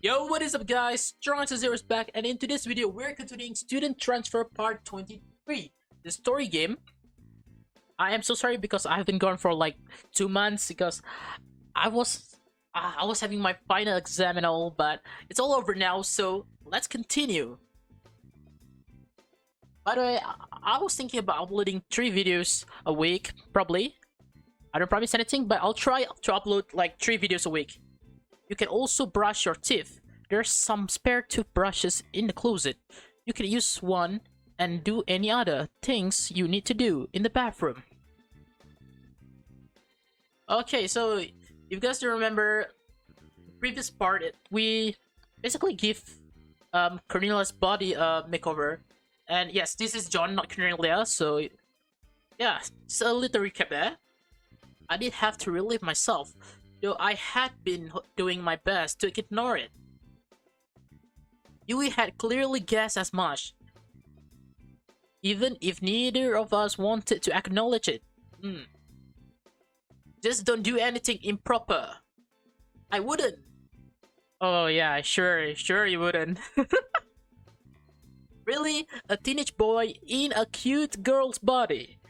Yo, what is up guys? Zero is back, and in today's video we're continuing Student Transfer Part 23, the story game. I am so sorry because I've been gone for like 2 months because I was I was having my final exam and all, but it's all over now, so let's continue. By the way, I was thinking about uploading 3 videos a week, probably. I don't promise anything, but I'll try to upload like 3 videos a week. You can also brush your teeth. There's some spare toothbrushes in the closet. You can use one and do any other things you need to do in the bathroom. Okay, so if you guys don't remember the previous part, we basically give Cornelia's body a makeover. And yes, this is John, not Cornelia, so yeah, just a little recap there. I did have to relieve myself, though I had been doing my best to ignore it. Yui had clearly guessed as much, even if neither of us wanted to acknowledge it. Just don't do anything improper. I wouldn't. Oh yeah, sure you wouldn't. Really? A teenage boy in a cute girl's body?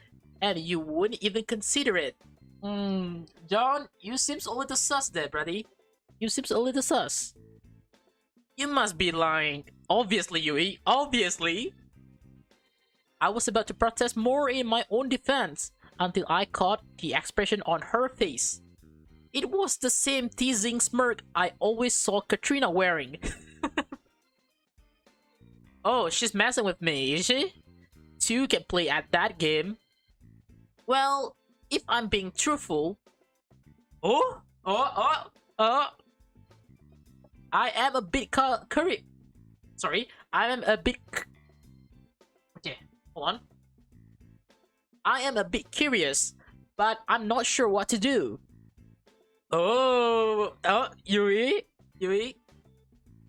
And you wouldn't even consider it? John, you seems a little sus there, buddy. You seems a little sus. You must be lying. Obviously, Yui. Obviously. I was about to protest more in my own defense until I caught the expression on her face. It was the same teasing smirk I always saw Katrina wearing. Oh, she's messing with me, is she? Two can play at that game. Well, if I'm being truthful... I am a bit Sorry, I am a bit... Okay, hold on. I am a bit curious, but I'm not sure what to do. Yui?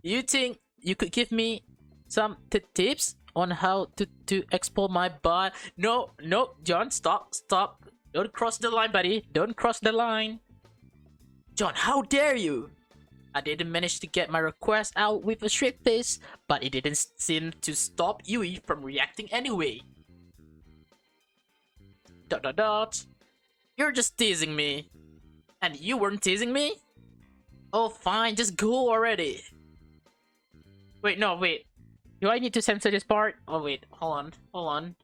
You think you could give me some tips on how to explore my body? No, John, stop. Don't cross the line, buddy. Don't cross the line. John, how dare you? I didn't manage to get my request out with a straight face, but it didn't seem to stop Yui from reacting anyway. ... You're just teasing me. And you weren't teasing me? Oh fine, just go already. Wait. Do I need to censor this part? Oh wait, hold on.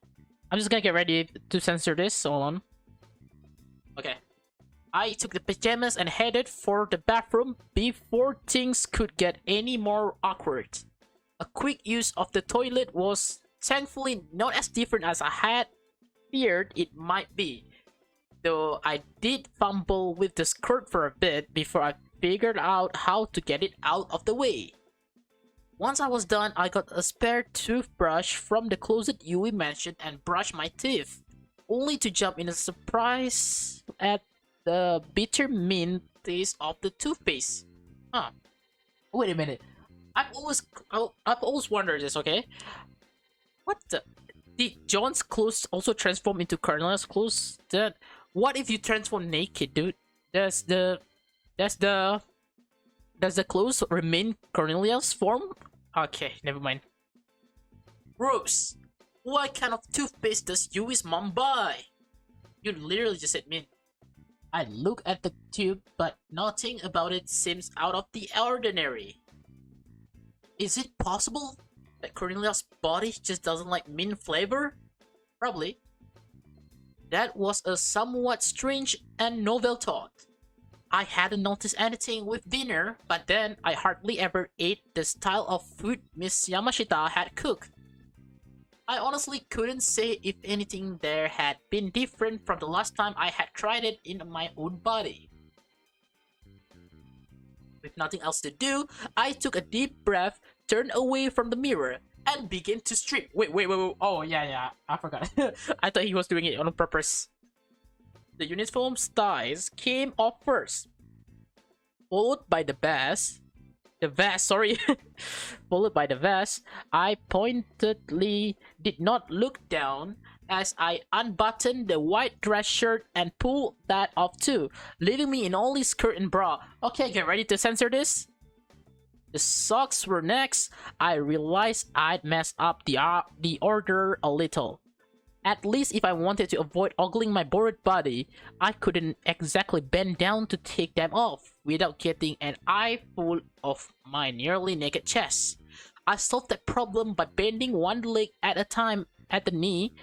I'm just gonna get ready to censor this, hold on. Okay. I took the pajamas and headed for the bathroom before things could get any more awkward. A quick use of the toilet was thankfully not as different as I had feared it might be, though I did fumble with the skirt for a bit before I figured out how to get it out of the way. Once I was done, I got a spare toothbrush from the closet Yui mentioned and brushed my teeth, only to jump in a surprise at the bitter mint taste of the toothpaste. Huh. Wait a minute. I've always wondered this, okay? What the... Did John's clothes also transform into Cornelia's clothes? What if you transform naked, dude? Does the clothes remain Cornelia's form? Okay, never mind. Gross. What kind of toothpaste does Yui's mom buy? You literally just said mint. I look at the tube, but nothing about it seems out of the ordinary. Is it possible that Cornelia's body just doesn't like mint flavor? Probably. That was a somewhat strange and novel thought. I hadn't noticed anything with dinner, but then I hardly ever ate the style of food Miss Yamashita had cooked. I honestly couldn't say if anything there had been different from the last time I had tried it in my own body. With nothing else to do, I took a deep breath, turned away from the mirror, and began to strip. Wait. Oh, yeah, I forgot. I thought he was doing it on purpose. The uniform's thighs came off first, followed by the vest. Followed by the vest. I pointedly did not look down as I unbuttoned the white dress shirt and pulled that off too, leaving me in only skirt and bra. Okay, get ready to censor this. The socks were next. I realized I'd messed up the order a little. At least if I wanted to avoid ogling my bored body, I couldn't exactly bend down to take them off without getting an eyeful of my nearly naked chest. I solved that problem by bending one leg at a time at the knee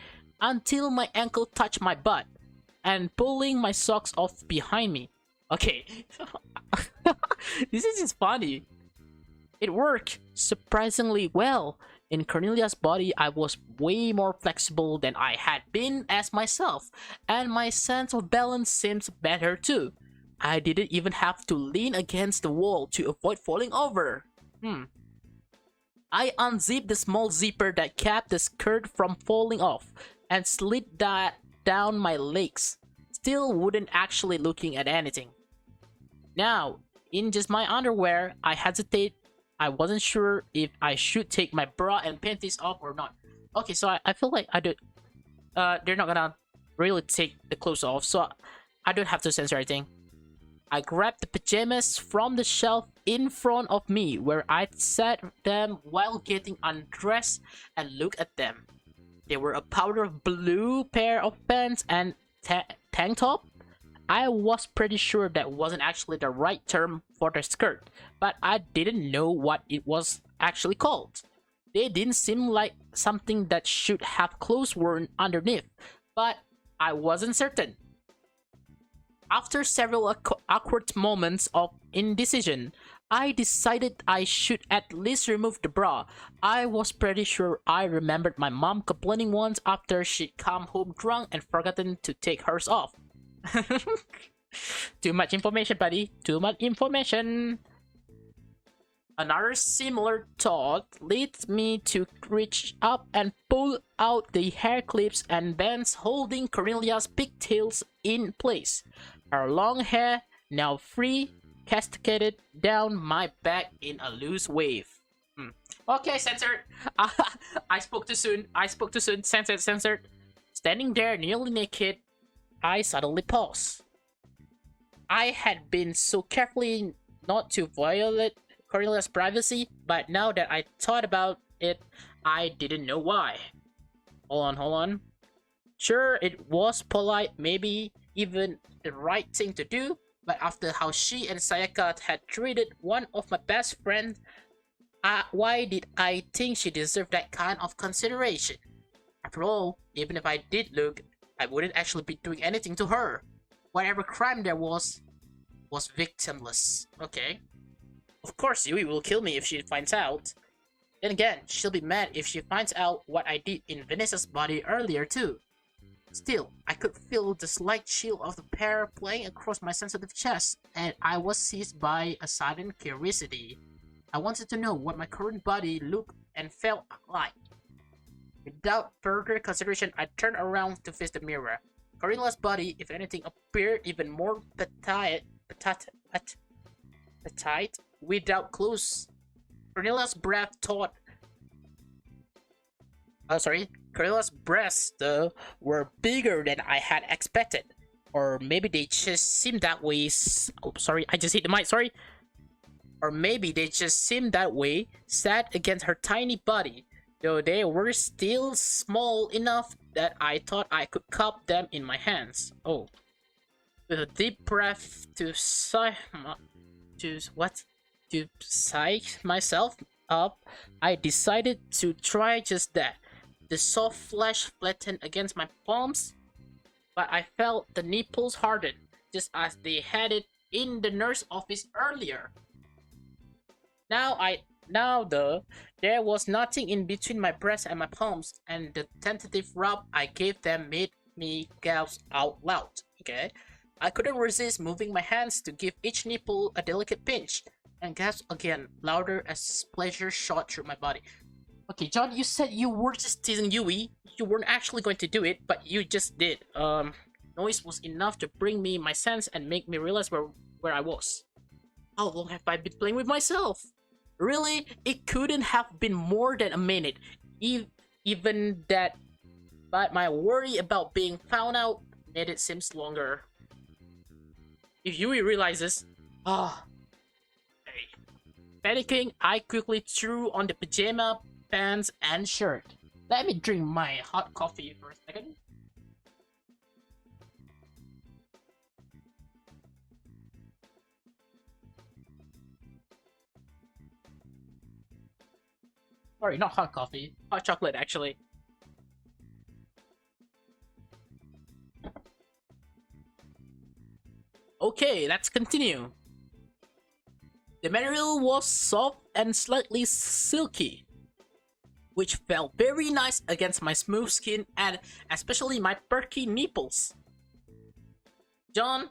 until my ankle touched my butt and pulling my socks off behind me. Okay, this is just funny. It worked surprisingly well. In Cornelia's body, I was way more flexible than I had been as myself, and my sense of balance seems better too. I didn't even have to lean against the wall to avoid falling over. I unzipped the small zipper that kept the skirt from falling off and slid that down my legs, still wouldn't actually looking at anything. Now, in just my underwear, I hesitate. I wasn't sure if I should take my bra and panties off or not. Okay, so I feel like they're not gonna really take the clothes off, so I don't have to censor anything. I grabbed the pajamas from the shelf in front of me where I'd set them while getting undressed and looked at them. They were a powder blue pair of pants and tank top. I was pretty sure that wasn't actually the right term for the skirt, but I didn't know what it was actually called. They didn't seem like something that should have clothes worn underneath, but I wasn't certain. After several awkward moments of indecision, I decided I should at least remove the bra. I was pretty sure I remembered my mom complaining once after she'd come home drunk and forgotten to take hers off. Too much information, buddy. Too much information. Another similar thought leads me to reach up and pull out the hair clips and bands holding Cornelia's pigtails in place. Her long hair, now free, cascaded down my back in a loose wave. Okay, censored. I spoke too soon. I spoke too soon. Censored, censored. Standing there nearly naked, I suddenly paused. I had been so carefully not to violate Cornelia's privacy, but now that I thought about it, I didn't know why. Hold on. Sure, it was polite, maybe even the right thing to do, but after how she and Sayaka had treated one of my best friends, why did I think she deserved that kind of consideration? After all, even if I did look, I wouldn't actually be doing anything to her. Whatever crime there was victimless. Okay. Of course, Yui will kill me if she finds out. Then again, she'll be mad if she finds out what I did in Vanessa's body earlier too. Still, I could feel the slight chill of the pair playing across my sensitive chest, and I was seized by a sudden curiosity. I wanted to know what my current body looked and felt like. Without further consideration, I turned around to face the mirror. Cornelia's body, if anything, appeared even more petite without clothes. Cornelia's breasts, though, were bigger than I had expected. Or maybe they just seemed that way. Oh, sorry, I just hit the mic, sorry. Or maybe they just seemed that way, sat against her tiny body, though they were still small enough that I thought I could cup them in my hands. Oh. With a deep breath to psych myself up, I decided to try just that. The soft flesh flattened against my palms, but I felt the nipples harden, just as they had it in the nurse office earlier. Now though, there was nothing in between my breast and my palms, and the tentative rub I gave them made me gasp out loud. Okay? I couldn't resist moving my hands to give each nipple a delicate pinch, and gasp again, louder as pleasure shot through my body. Okay, John, you said you were just teasing Yui. You weren't actually going to do it, but you just did. Noise was enough to bring me my sense and make me realize where I was. How long have I been playing with myself? Really, it couldn't have been more than a minute. Even that, but my worry about being found out made it seem longer. If Yui realizes, hey, Panicking, I quickly threw on the pajama, pants, and shirt. Let me drink my hot coffee for a second. Sorry, not hot coffee. Hot chocolate, actually. Okay, let's continue. The material was soft and slightly silky, which felt very nice against my smooth skin and especially my perky nipples. John,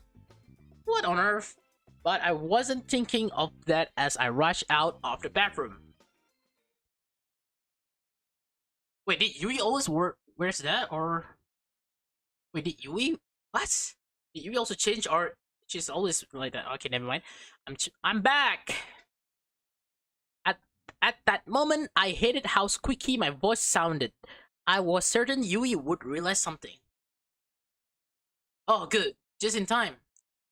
what on earth? But I wasn't thinking of that as I rushed out of the bathroom. Wait, did Yui always wears that, or wait, did Yui what? Did Yui also change, or she's always like that? Okay, never mind. I'm back. At that moment, I hated how squeaky my voice sounded. I was certain Yui would realize something. Oh, good, just in time.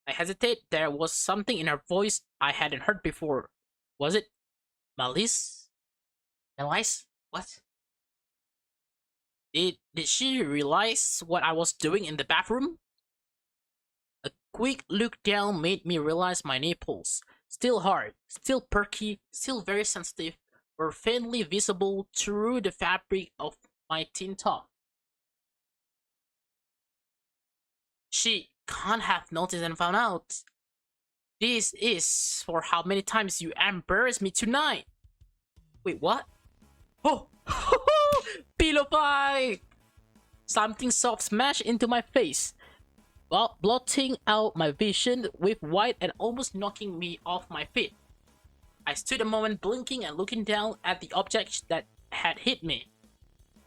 I hesitate. There was something in her voice I hadn't heard before. Was it malice? Malice? What? Did she realize what I was doing in the bathroom? A quick look down made me realize my nipples, still hard, still perky, still very sensitive, were faintly visible through the fabric of my tin top. She can't have noticed and found out. This is for how many times you embarrassed me tonight. Wait, what? Oh! Pillow fight! Something soft smashed into my face, blotting out my vision with white and almost knocking me off my feet. I stood a moment blinking and looking down at the object that had hit me.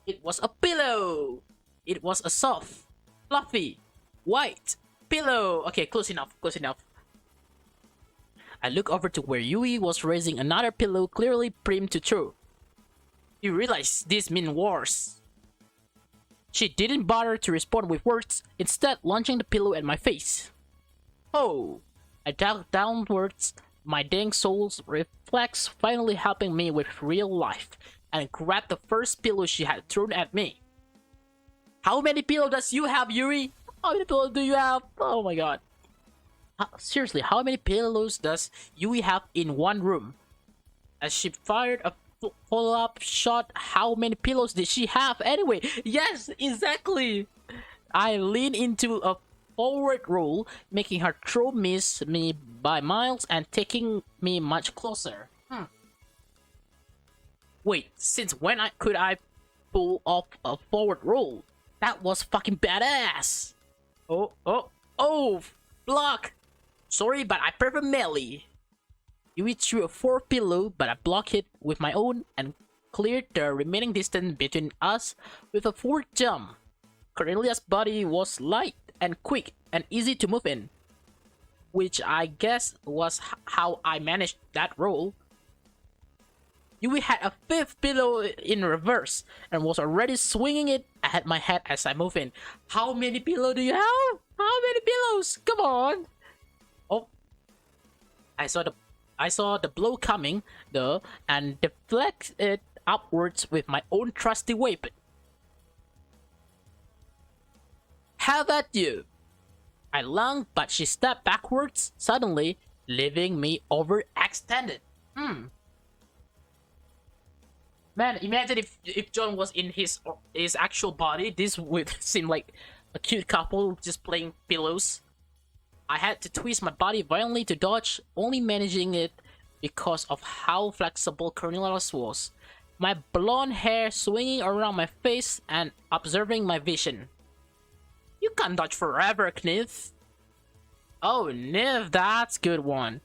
It was a pillow! It was a soft, fluffy, white pillow! Okay, close enough, close enough. I looked over to where Yui was raising another pillow clearly primed to throw. You realize this means wars. She didn't bother to respond with words, instead launching the pillow at my face. Oh! I ducked downwards, my dang soul's reflex finally helping me with real life, and grabbed the first pillow she had thrown at me. How many pillows does you have, Yuri? How many pillows do you have? Oh my god. Seriously, how many pillows does Yui have in one room? As she fired a follow-up shot, how many pillows did she have anyway? Yes, exactly. I leaned into a forward roll, making her throw miss me by miles and taking me much closer. Wait, since when could I pull off a forward roll? That was fucking badass. Oh, block. Sorry, but I prefer melee. Yui threw a fourth pillow, but I blocked it with my own and cleared the remaining distance between us with a fourth jump. Cornelia's body was light and quick and easy to move in, which I guess was how I managed that roll. Yui had a fifth pillow in reverse and was already swinging it at my head as I moved in. How many pillows do you have? How many pillows? Come on! Oh, I saw the blow coming, though, and deflected it upwards with my own trusty weapon. Have at you! I lunged, but she stepped backwards, suddenly, leaving me overextended. Man, imagine if John was in his actual body, this would seem like a cute couple just playing pillows. I had to twist my body violently to dodge, only managing it because of how flexible Cornelius was. My blonde hair swinging around my face and observing my vision. You can't dodge forever, Kniv. Oh, Niv, that's good one.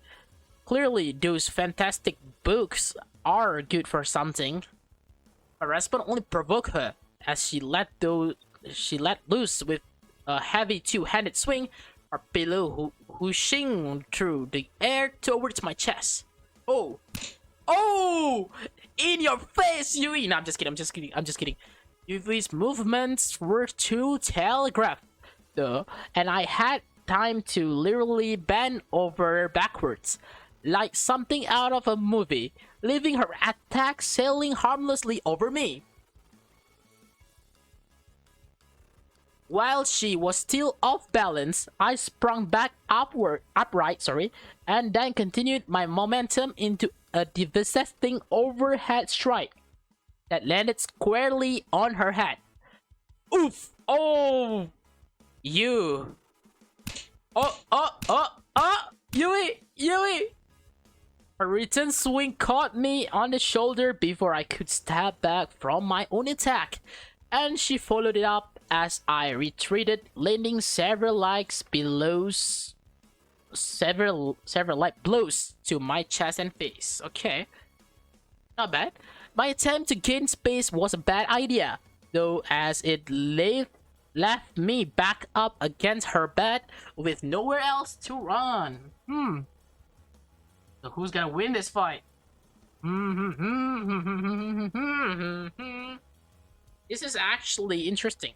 Clearly, those fantastic books are good for something. My response only provoked her as she let loose with a heavy two-handed swing. Her pillow whooshing through the air towards my chest. Oh! In your face, Yui! No, I'm just kidding. Yui's movements were too telegraphed, though, and I had time to literally bend over backwards. like something out of a movie, leaving her attack sailing harmlessly over me. While she was still off balance, I sprung back upright, and then continued my momentum into a devastating overhead strike that landed squarely on her head. Oof! Oh! You! Yui! Yui! Her return swing caught me on the shoulder before I could step back from my own attack, and she followed it up as I retreated, landing several light blows to my chest and face. Okay, not bad. My attempt to gain space was a bad idea, though, as it left me back up against her bed with nowhere else to run. So who's gonna win this fight? This is actually interesting.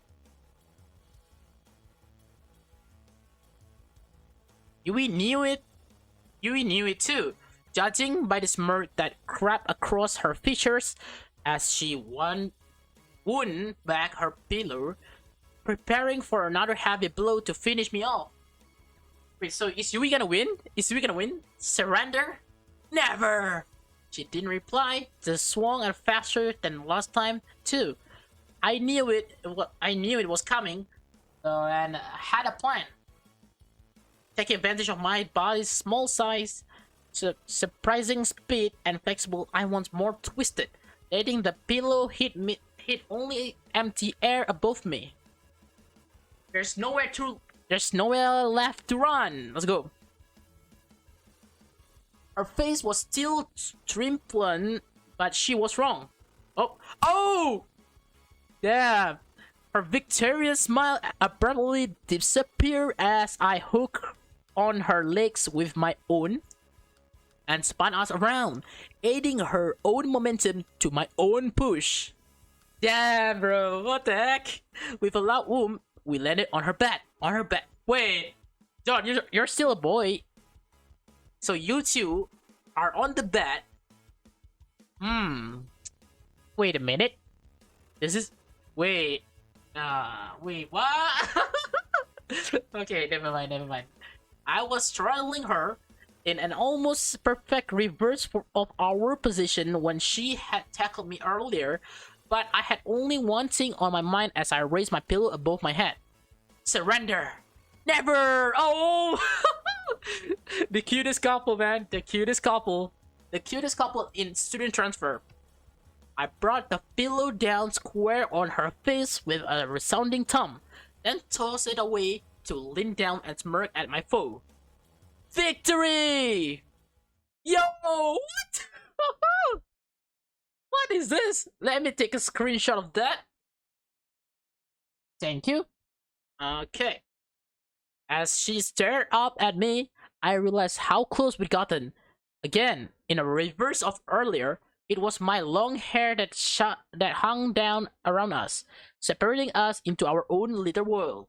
Yui knew it. Yui knew it too, judging by the smirk that crept across her features as she won back her pillow, preparing for another heavy blow to finish me off. Wait, so is Yui gonna win? Is Yui gonna win? Surrender? Never! She didn't reply, just swung and faster than last time too. I knew it was coming, and had a plan. Taking advantage of my body's small size, surprising speed, and flexible, I once more twisted, letting the pillow hit only empty air above me. There's nowhere left to run. Let's go. Her face was still triumphant, but she was wrong. Oh! Damn! Her victorious smile abruptly disappeared as I hooked on her legs with my own and spun us around, aiding her own momentum to my own push. Damn, bro! What the heck? With a loud whoop, we landed on her back. Wait, John, you're still a boy. So you two are on the bed. Wait a minute. Wait, what? Okay, never mind. I was straddling her in an almost perfect reverse of our position when she had tackled me earlier, but I had only one thing on my mind as I raised my pillow above my head. Surrender! Never! Oh! The cutest couple, man. The cutest couple in student transfer. I brought the pillow down square on her face with a resounding thump, then tossed it away to lean down and smirk at my foe. Victory! Yo! What? What is this? Let me take a screenshot of that. Thank you. Okay. As she stared up at me, I realized how close we'd gotten. Again, in a reverse of earlier, it was my long hair that hung down around us, separating us into our own little world.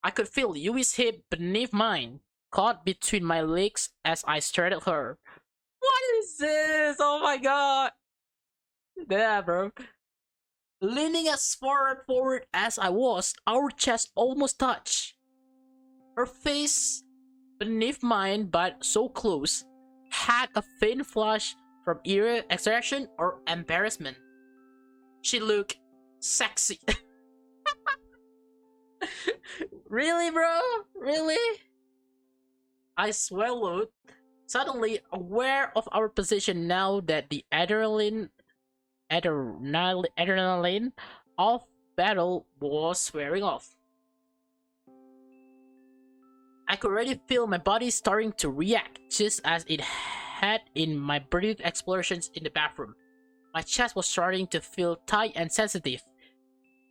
I could feel Yui's hip beneath mine, caught between my legs as I stared at her. What is this? Oh my god! Yeah, bro. Leaning as far forward as I was, our chests almost touched. Her face, beneath mine but so close, had a faint flush from either exertion or embarrassment. She looked sexy. Really, bro? Really? I swallowed, suddenly aware of our position now that the adrenaline of battle was wearing off. I could already feel my body starting to react, just as it had in my brief explorations in the bathroom. My chest was starting to feel tight and sensitive,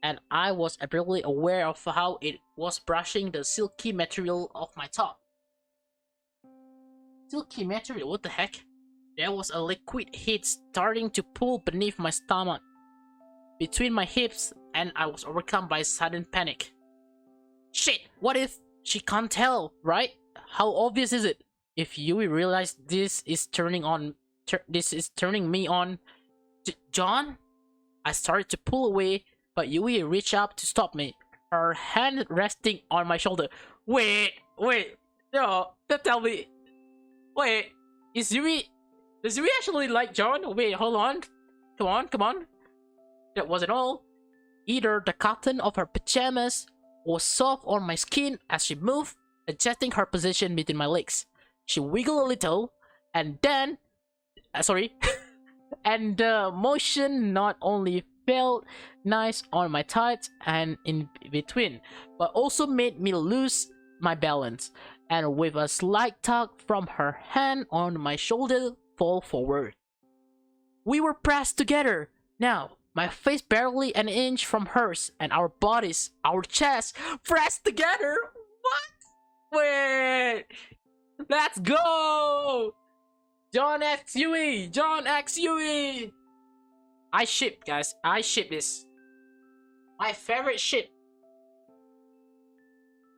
and I was abruptly aware of how it was brushing the silky material of my top. Silky material? What the heck? There was a liquid heat starting to pool beneath my stomach, between my hips, and I was overcome by sudden panic. Shit! What if she can't tell, right? How obvious is it? If Yui realized this is turning me on, John, I started to pull away, but Yui reached up to stop me, her hand resting on my shoulder. Wait, no, don't tell me. Wait, is Yui? Does Yui actually like John? Wait, hold on. Come on. That wasn't all. Either the cotton of her pajamas was soft on my skin as she moved, adjusting her position between my legs. She wiggled a little, and then, sorry, and the motion not only felt nice on my thighs and in between, but also made me lose my balance, and with a slight tug from her hand on my shoulder, fall forward. We were pressed together. Now, my face barely an inch from hers, and our bodies, our chests, pressed together. What? Wait! Let's go! John X Yui! John X Yui! I ship, guys. I ship this. My favorite ship.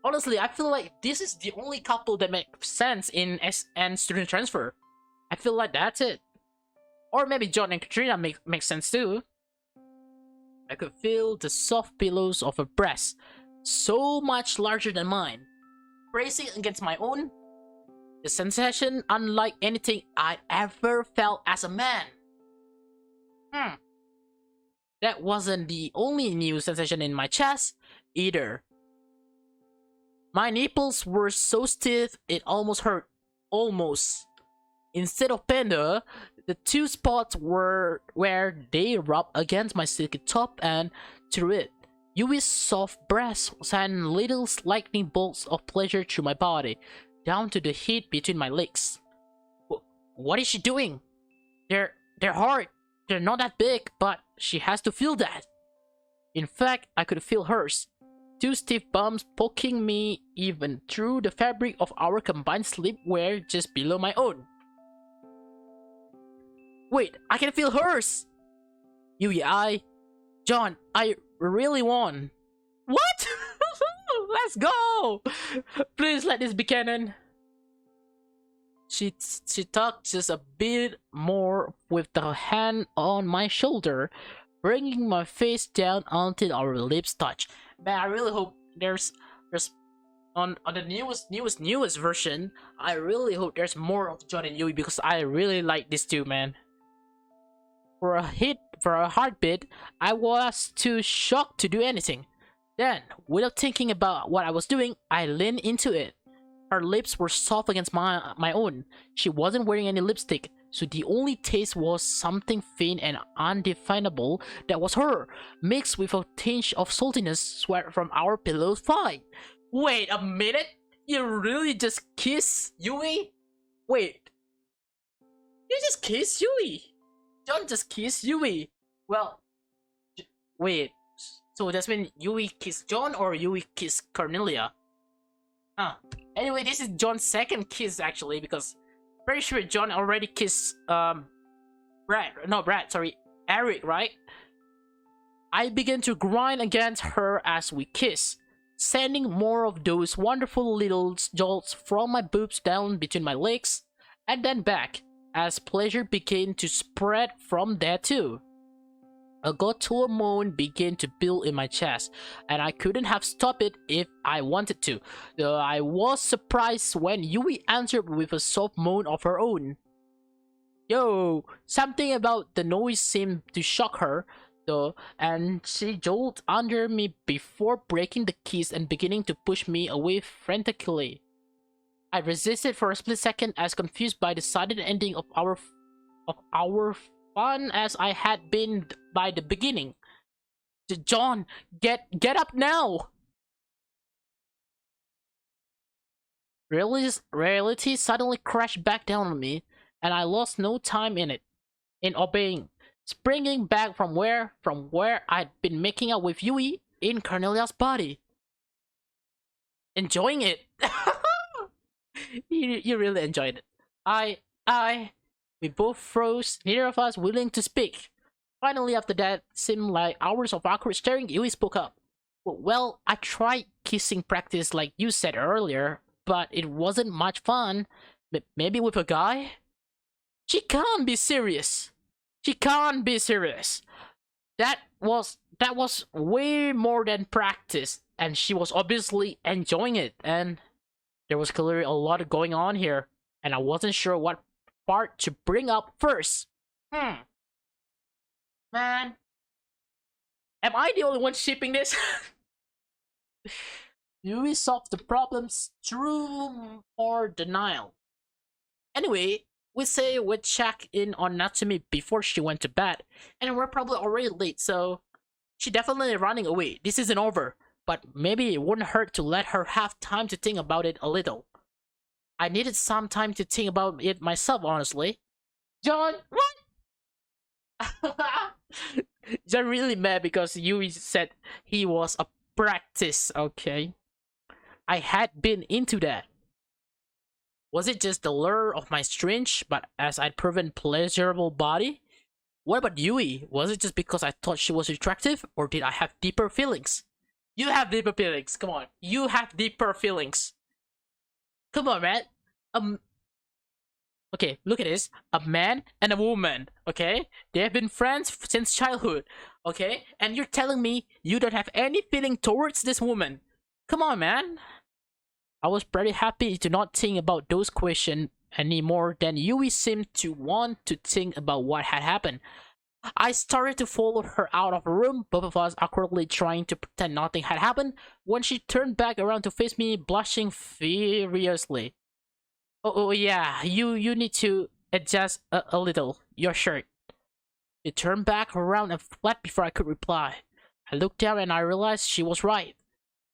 Honestly, I feel like this is the only couple that makes sense in SN Student Transfer. I feel like that's it. Or maybe John and Katrina makes sense too. I could feel the soft pillows of her breast, so much larger than mine, bracing against my own. The sensation unlike anything I'd ever felt as a man. That wasn't the only new sensation in my chest, either. My nipples were so stiff it almost hurt. Almost. Instead of panda, the two spots were where they rubbed against my silky top, and through it, Yui's soft breast sent little lightning bolts of pleasure through my body, down to the heat between my legs. What is she doing? They're hard. They're not that big, but she has to feel that. In fact, I could feel hers. Two stiff bumps poking me even through the fabric of our combined sleepwear just below my own. Wait, I can feel hers! Yui, John, I really won. What? Let's go! Please let this be canon. She tugged just a bit more with the hand on my shoulder, bringing my face down until our lips touch. Man, I really hope there's on the newest version. I really hope there's more of John and Yui, because I really like this too, man. For a heartbeat, I was too shocked to do anything. Then, without thinking about what I was doing, I leaned into it. Her lips were soft against my own. She wasn't wearing any lipstick, so the only taste was something faint and undefinable that was her, mixed with a tinge of saltiness swept from our pillow fight. Wait a minute? You really just kiss Yui? Wait. You just kiss Yui? Don't just kiss Yui. Well, wait. So that's when Yui kissed John or Yui kissed Cornelia? Anyway, this is John's second kiss actually, because pretty sure John already kissed Eric, right? I began to grind against her as we kissed, sending more of those wonderful little jolts from my boobs down between my legs, and then back, as pleasure began to spread from there too. A guttural moan began to build in my chest, and I couldn't have stopped it if I wanted to, though I was surprised when Yui answered with a soft moan of her own. Yo, something about the noise seemed to shock her, though, and she jolted under me before breaking the kiss and beginning to push me away frantically. I resisted for a split second, as confused by the sudden ending of our fun as I had been by the beginning. John, get up now! Reality suddenly crashed back down on me, and I lost no time in obeying, springing back from where I'd been making out with Yui in Cornelia's body. Enjoying it. You really enjoyed it. We both froze, neither of us willing to speak. Finally, after that seemed like hours of awkward staring, Yui spoke up. Well, I tried kissing practice like you said earlier, but it wasn't much fun. Maybe with a guy? She can't be serious. She can't be serious. That was way more than practice, and she was obviously enjoying it, and there was clearly a lot going on here, and I wasn't sure what part to bring up first. Man, am I the only one shipping this? Yui solved the problems through more denial. Anyway, we say we'd check in on Natsumi before she went to bed, and we're probably already late, so she's definitely running away. This isn't over, but maybe it wouldn't hurt to let her have time to think about it a little. I needed some time to think about it myself, honestly. John, what? John really mad because Yui said he was a practice, okay? I had been into that. Was it just the lure of my strange, but as I'd proven pleasurable body? What about Yui? Was it just because I thought she was attractive, or did I have deeper feelings? You have deeper feelings, come on. You have deeper feelings. Come on, man. Okay, look at this. A man and a woman, okay? They have been friends since childhood, okay? And you're telling me you don't have any feeling towards this woman. Come on, man. I was pretty happy to not think about those questions any more than Yui seemed to want to think about what had happened. I started to follow her out of the room, both of us awkwardly trying to pretend nothing had happened, when she turned back around to face me, blushing furiously. Oh yeah, you need to adjust a little, your shirt. It turned back around and fled before I could reply. I looked down and I realized she was right.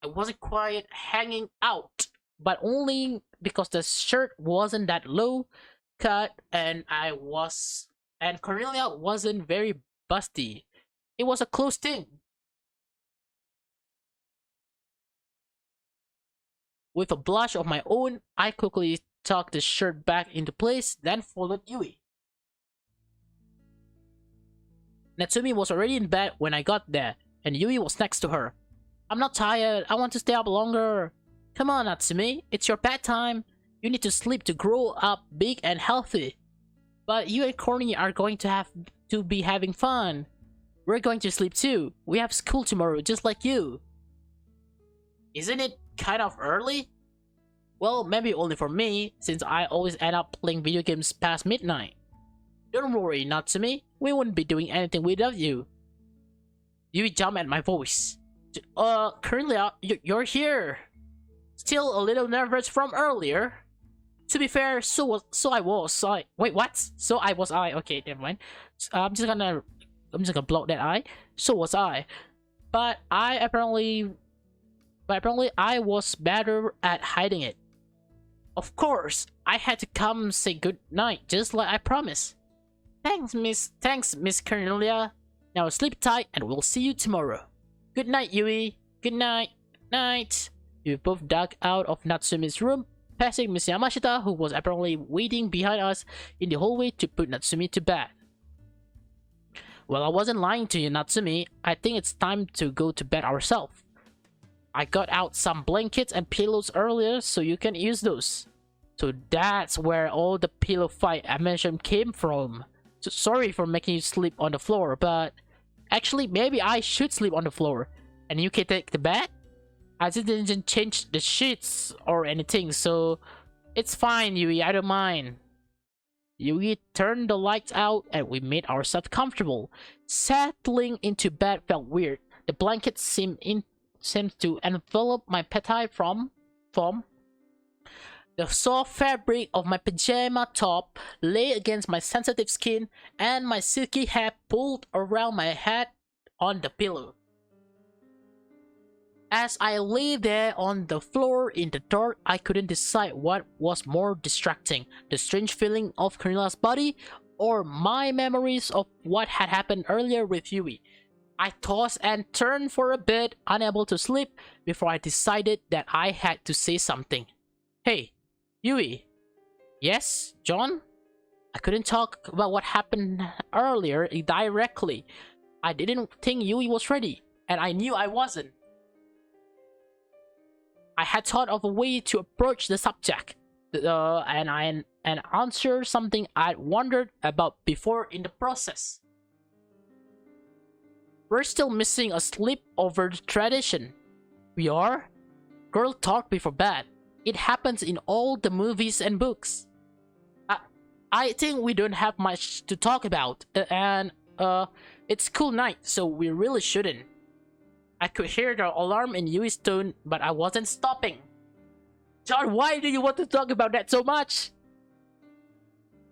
I wasn't quite hanging out, but only because the shirt wasn't that low cut and Cornelia wasn't very busty. It was a close thing. With a blush of my own, I quickly tucked the shirt back into place, then followed Yui. Natsumi was already in bed when I got there, and Yui was next to her. I'm not tired, I want to stay up longer. Come on, Natsumi, it's your bedtime. You need to sleep to grow up big and healthy. But you and Corny are going to be having fun. We're going to sleep too. We have school tomorrow, just like you. Isn't it kind of early? Well, maybe only for me, since I always end up playing video games past midnight. Don't worry, Natsumi. We wouldn't be doing anything without you. You jump at my voice. Currently, you're here. Still a little nervous from earlier. To be fair, so I was. Wait, what? So I was. Okay, never mind. I'm just gonna block that I. So was I. But apparently I was better at hiding it. Of course, I had to come say good night, just like I promised. Thanks, Miss Cornelia. Now sleep tight, and we'll see you tomorrow. Good night, Yui. Good night. Night. We both dug out of Natsumi's room, passing Miss Yamashita, who was apparently waiting behind us in the hallway to put Natsumi to bed. Well, I wasn't lying to you, Natsumi. I think it's time to go to bed ourselves. I got out some blankets and pillows earlier, so you can use those. So that's where all the pillow fight I mentioned came from. So sorry for making you sleep on the floor, but actually maybe I should sleep on the floor, and you can take the bed? I didn't change the sheets or anything, so it's fine, Yui, I don't mind. Yui turned the lights out and we made ourselves comfortable. Settling into bed felt weird. The blanket seemed to envelop my petite form. The soft fabric of my pajama top lay against my sensitive skin, and my silky hair pulled around my head on the pillow. As I lay there on the floor in the dark, I couldn't decide what was more distracting, the strange feeling of Cornelia's body, or my memories of what had happened earlier with Yui. I tossed and turned for a bit, unable to sleep, before I decided that I had to say something. Hey, Yui. Yes, John? I couldn't talk about what happened earlier directly. I didn't think Yui was ready, and I knew I wasn't. I had thought of a way to approach the subject. and answer something I'd wondered about before in the process. We're still missing a sleepover tradition. We are? Girl talk before bed. It happens in all the movies and books. I think we don't have much to talk about, and it's cool night, so we really shouldn't. I could hear the alarm in Yui's tone, but I wasn't stopping. John, why do you want to talk about that so much?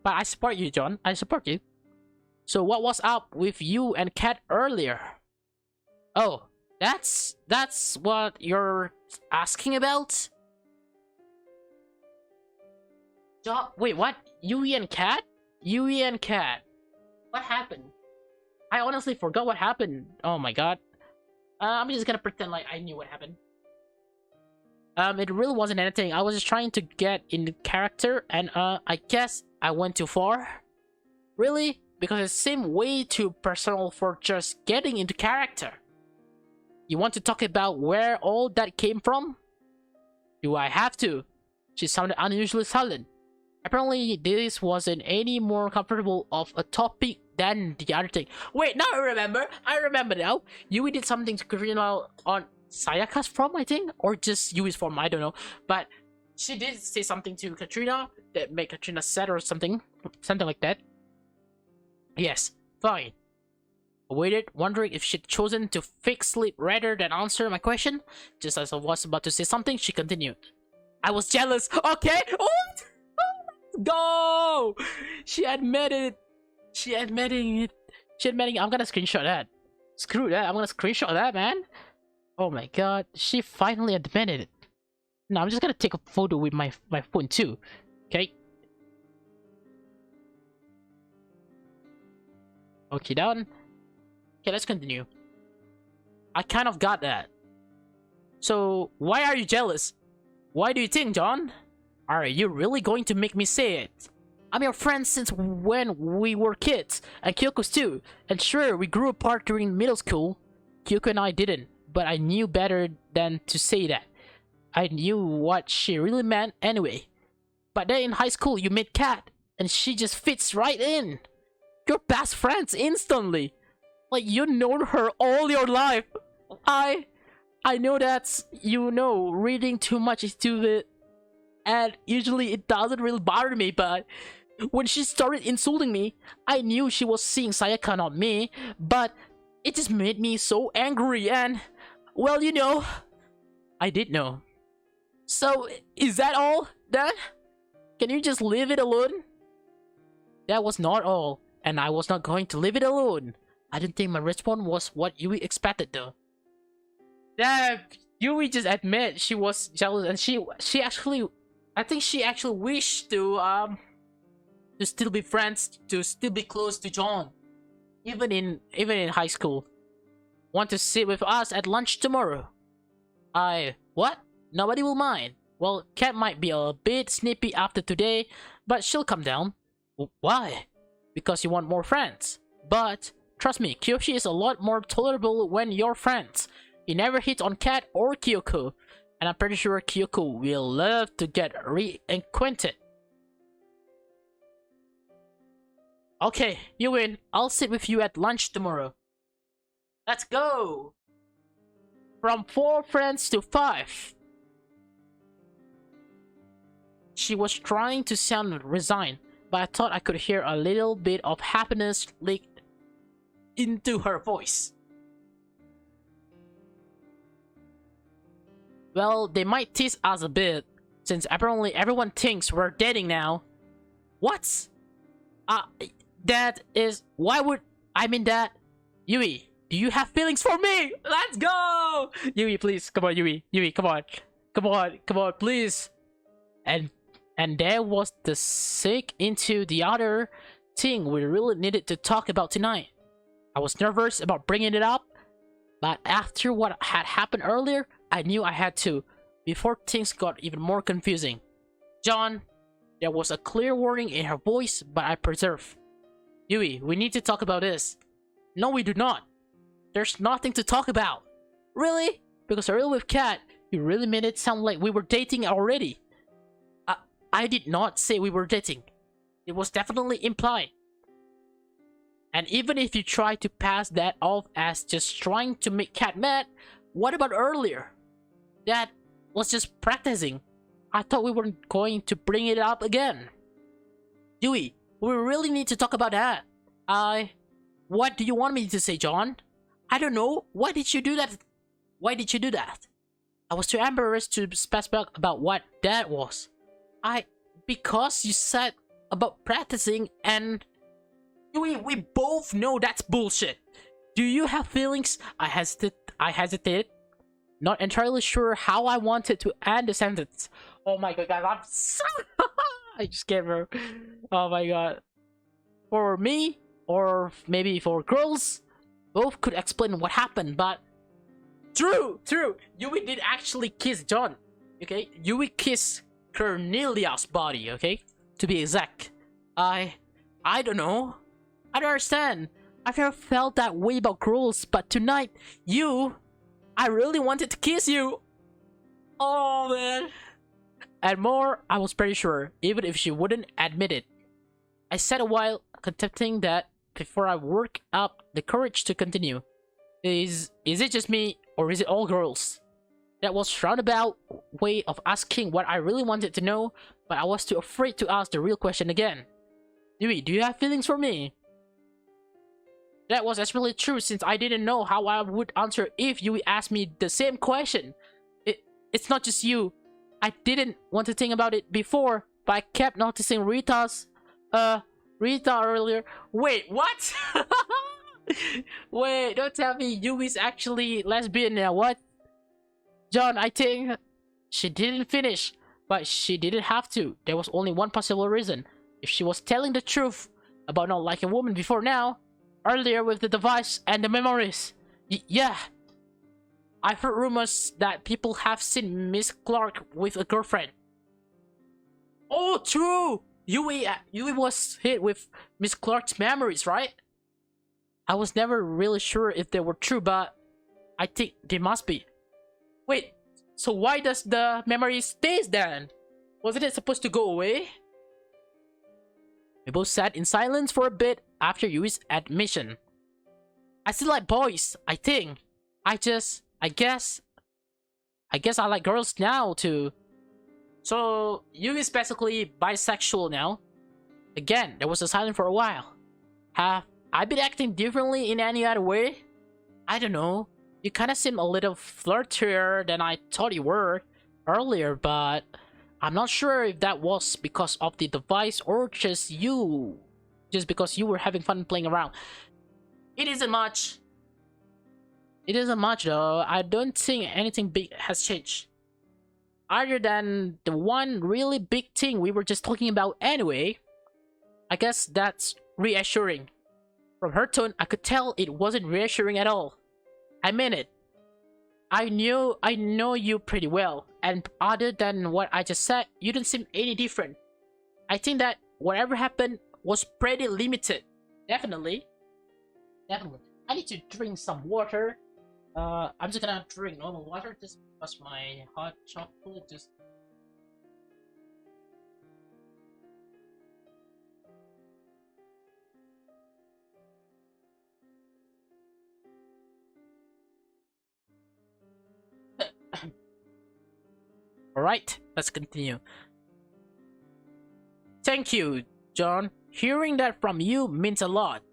But I support you, John. I support you. So what was up with you and Kat earlier? Oh, that's what you're asking about? John, wait, what? Yui and Kat? Yui and Kat. What happened? I honestly forgot what happened. Oh my god. I'm just gonna pretend like I knew what happened. It really wasn't anything. I was just trying to get in the character, and I guess I went too far. Really? Because it seemed way too personal for just getting into character. You want to talk about where all that came from? Do I have to? She sounded unusually silent. Apparently, this wasn't any more comfortable of a topic than the other thing. Wait, now I remember. I remember now. Yui did something to Katrina on Sayaka's form, I think, or just Yui's form. I don't know. But she did say something to Katrina that made Katrina sad or something like that. Yes, fine. I waited, wondering if she'd chosen to fake sleep rather than answer my question. Just as I was about to say something, she continued. I was jealous. Okay. Oh, go! She admitted it. She admitting it. I'm gonna screenshot that. Screw that. I'm gonna screenshot that, man. Oh my god. She finally admitted it. Now I'm just gonna take a photo with my phone too. Okay. Okay, done. Okay, let's continue. I kind of got that. So, why are you jealous? Why do you think, John? Are you really going to make me say it? I'm your friend since when we were kids, and Kyoko's too. And sure, we grew apart during middle school. Kyoko and I didn't, but I knew better than to say that. I knew what she really meant anyway. But then in high school, you met Kat, and she just fits right in. You're best friends instantly. Like, you've known her all your life. I know that's, reading too much into it. And usually it doesn't really bother me, but when she started insulting me, I knew she was seeing Sayaka, not me. But it just made me so angry, and, well, I did know. So, is that all, then? Can you just leave it alone? That was not all, and I was not going to leave it alone. I didn't think my response was what Yui expected, though. Yeah, Yui just admit she was jealous, and she actually, I think she actually wished to still be friends, to still be close to John, even in high school. Want to sit with us at lunch tomorrow? What? Nobody will mind. Well, Kat might be a bit snippy after today, but she'll come down. Why? Because you want more friends. But trust me, Kyoshi is a lot more tolerable when you're friends. He never hits on Kat or Kyoko, and I'm pretty sure Kyoko will love to get reacquainted. Okay, you win. I'll sit with you at lunch tomorrow. Let's go! From 4 friends to 5. She was trying to sound resigned, but I thought I could hear a little bit of happiness leak into her voice. Well, they might tease us a bit, since apparently everyone thinks we're dating now. What? That is... Why would... I mean that... Yui, do you have feelings for me? Let's go! Yui, please. Come on, Yui. Yui, come on. Come on, please. And there was the sink into the other thing we really needed to talk about tonight. I was nervous about bringing it up, but after what had happened earlier, I knew I had to, before things got even more confusing. John, there was a clear warning in her voice, but I persevered. Yui, we need to talk about this. No, we do not. There's nothing to talk about. Really? Because earlier with Kat, you really made it sound like we were dating already. I did not say we were dating. It was definitely implied. And even if you try to pass that off as just trying to make Cat mad, what about earlier? That was just practicing. I thought we weren't going to bring it up again. Yui, we really need to talk about that. What do you want me to say, John? I don't know. Why did you do that? Why did you do that? I was too embarrassed to specify about what that was. Because you said about practicing and... We both know that's bullshit. Do you have feelings? I hesitated. Not entirely sure how I wanted to end the sentence. Oh my god, guys, I'm so... I just can't remember. Oh my god. For me, or maybe for girls, both could explain what happened, but... True! Yui did actually kiss John. Okay? Yui kissed Cornelia's body, okay? To be exact. I don't know. I don't understand. I've never felt that way about girls, but tonight, I really wanted to kiss you. Oh man. And more, I was pretty sure, even if she wouldn't admit it. I sat a while, contemplating that before I worked up the courage to continue. Is it just me, or is it all girls? That was roundabout way of asking what I really wanted to know, but I was too afraid to ask the real question again. Yui, do you have feelings for me? That was especially true since I didn't know how I would answer if Yui asked me the same question. It's not just you. I didn't want to think about it before, but I kept noticing Rita earlier. Wait, what? Wait, don't tell me Yui's actually lesbian now, what? John, I think she didn't finish, but she didn't have to. There was only one possible reason. If she was telling the truth about not liking women before now, earlier with the device and the memories. Yeah. I've heard rumors that people have seen Miss Clark with a girlfriend. Oh, true! Yui was hit with Miss Clark's memories, right? I was never really sure if they were true, but I think they must be. Wait, so why does the memory stays then? Wasn't it supposed to go away? We both sat in silence for a bit after Yui's admission. I still like boys, I think. I guess I like girls now too. So Yui's basically bisexual now. Again, there was a silence for a while. Have I been acting differently in any other way? I don't know. You kinda seem a little flirtier than I thought you were earlier, but I'm not sure if that was because of the device or just because you were having fun playing around. It isn't much. It isn't much though. I don't think anything big has changed. Other than the one really big thing we were just talking about anyway. I guess that's reassuring. From her tone, I could tell it wasn't reassuring at all. I meant it. I know you pretty well, and other than what I just said, you don't seem any different. I think that whatever happened was pretty limited. Definitely. I need to drink some water. I'm just gonna drink normal water just because my hot chocolate just... Alright, let's continue. Thank you, John. Hearing that from you means a lot.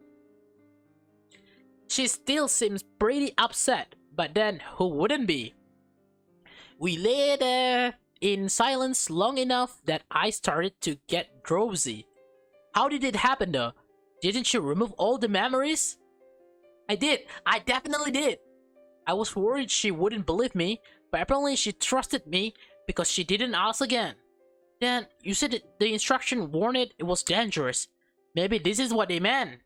She still seems pretty upset, but then who wouldn't be? We lay there in silence long enough that I started to get drowsy. How did it happen though? Didn't you remove all the memories? I did. I definitely did. I was worried she wouldn't believe me, but apparently she trusted me because she didn't ask again. Then, you said that the instruction warned it was dangerous. Maybe this is what they meant.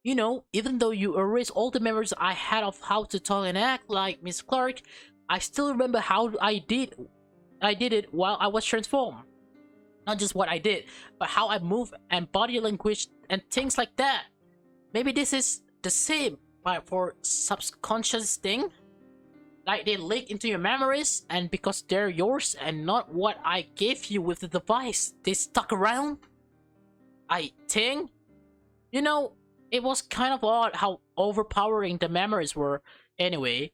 You know, even though you erased all the memories I had of how to talk and act like Miss Clark, I still remember how I did it while I was transformed. Not just what I did, but how I moved and body language and things like that. Maybe this is the same, but for subconscious thing? Like they leak into your memories, and because they're yours and not what I gave you with the device, they stuck around? I think, you know, it was kind of odd how overpowering the memories were. Anyway,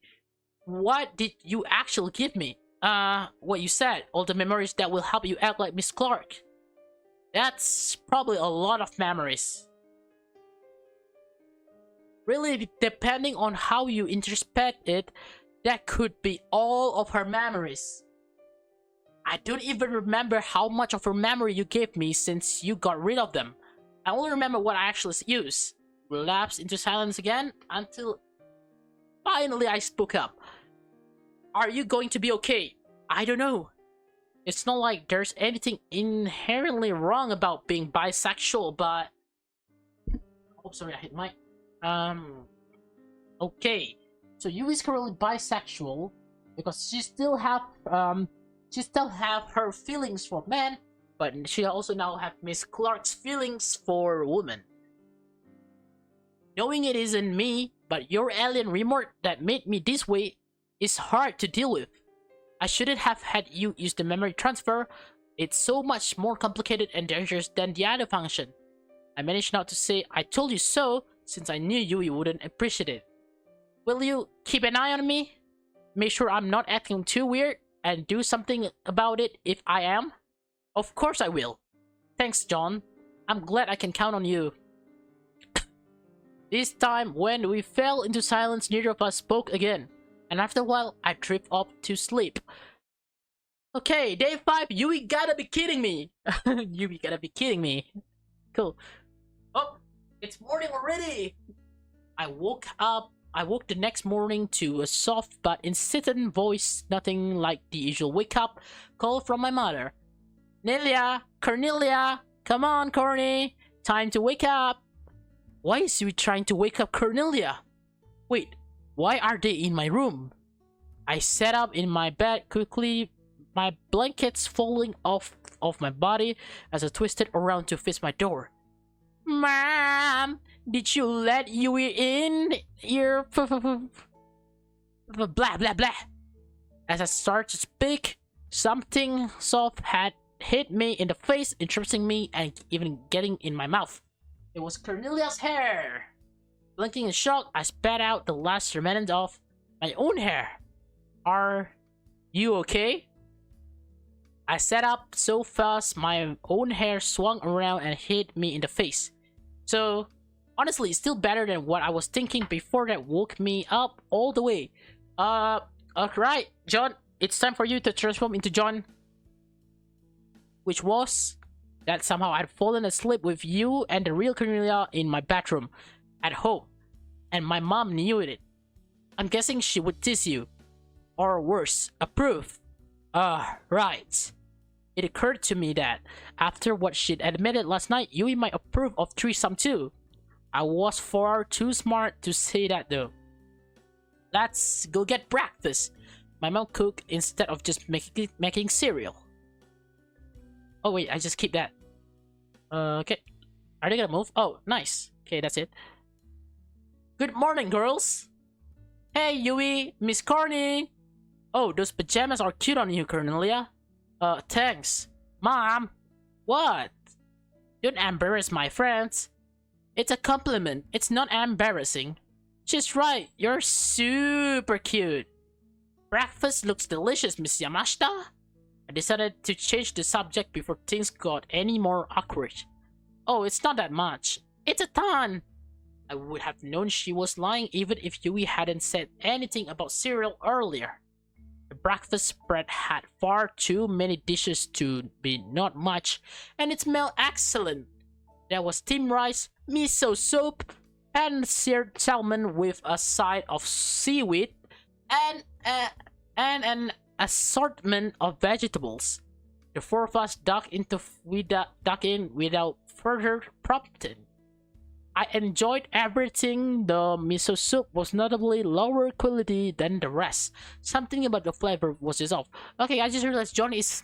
what did you actually give me? What you said, all the memories that will help you act like Miss Clark. That's probably a lot of memories. Really, depending on how you interpret it, that could be all of her memories. I don't even remember how much of her memory you gave me since you got rid of them. I only remember what I actually used. Relapsed into silence again until finally I spoke up. Are you going to be okay? I don't know. It's not like there's anything inherently wrong about being bisexual, but... Oh, sorry, I hit my... Okay. So Yui is currently bisexual because she still have her feelings for men, but she also now have Miss Clark's feelings for women. Knowing it isn't me, but your alien remote that made me this way is hard to deal with. I shouldn't have had you use the memory transfer. It's so much more complicated and dangerous than the other function. I managed not to say I told you so since I knew you wouldn't appreciate it. Will you keep an eye on me? Make sure I'm not acting too weird and do something about it if I am? Of course I will. Thanks, John. I'm glad I can count on you. This time, when we fell into silence, neither of us spoke again. And after a while, I drifted off to sleep. Okay, day 5, you gotta be kidding me. You gotta be kidding me. Cool. Oh, it's morning already. I woke the next morning to a soft but insistent voice, nothing like the usual wake up call from my mother. Cornelia, come on, Corny, time to wake up. Why is you trying to wake up Cornelia? Wait, why are they in my room? I sat up in my bed quickly, my blankets falling off my body as I twisted around to face my door. Mom, did you let Yui in? Your blah blah blah. As I started to speak, something soft had hit me in the face, interrupting me and even getting in my mouth. It was Cornelia's hair. Blinking in shock, I spat out the last remnant of my own hair. Are you okay? I sat up so fast my own hair swung around and hit me in the face. So, honestly, it's still better than what I was thinking before that woke me up all the way. Alright, John, it's time for you to transform into John. Which was that somehow I'd fallen asleep with you and the real Cornelia in my bedroom at home. And my mom knew it. I'm guessing she would tease you. Or worse, approve. Right. It occurred to me that, after what she'd admitted last night, Yui might approve of threesome too. I was far too smart to say that though. Let's go get breakfast. My mom cooked instead of just making cereal. Oh wait, I just keep that. Okay. Are they gonna move? Oh, nice. Okay, that's it. Good morning, girls. Hey, Yui, Miss Corny. Oh, those pajamas are cute on you, Cornelia. Thanks. Mom. What? Don't embarrass my friends. It's a compliment. It's not embarrassing. She's right. You're super cute. Breakfast looks delicious, Miss Yamashita. I decided to change the subject before things got any more awkward. Oh, it's not that much. It's a ton. I would have known she was lying even if Yui hadn't said anything about cereal earlier. The breakfast spread had far too many dishes to be not much, and it smelled excellent. There was steamed rice, miso soup, and seared salmon with a side of seaweed, and an assortment of vegetables. The four of us dug in without further prompting. I enjoyed everything. The miso soup was notably lower quality than the rest. Something about the flavor was just off. Okay, I just realized John is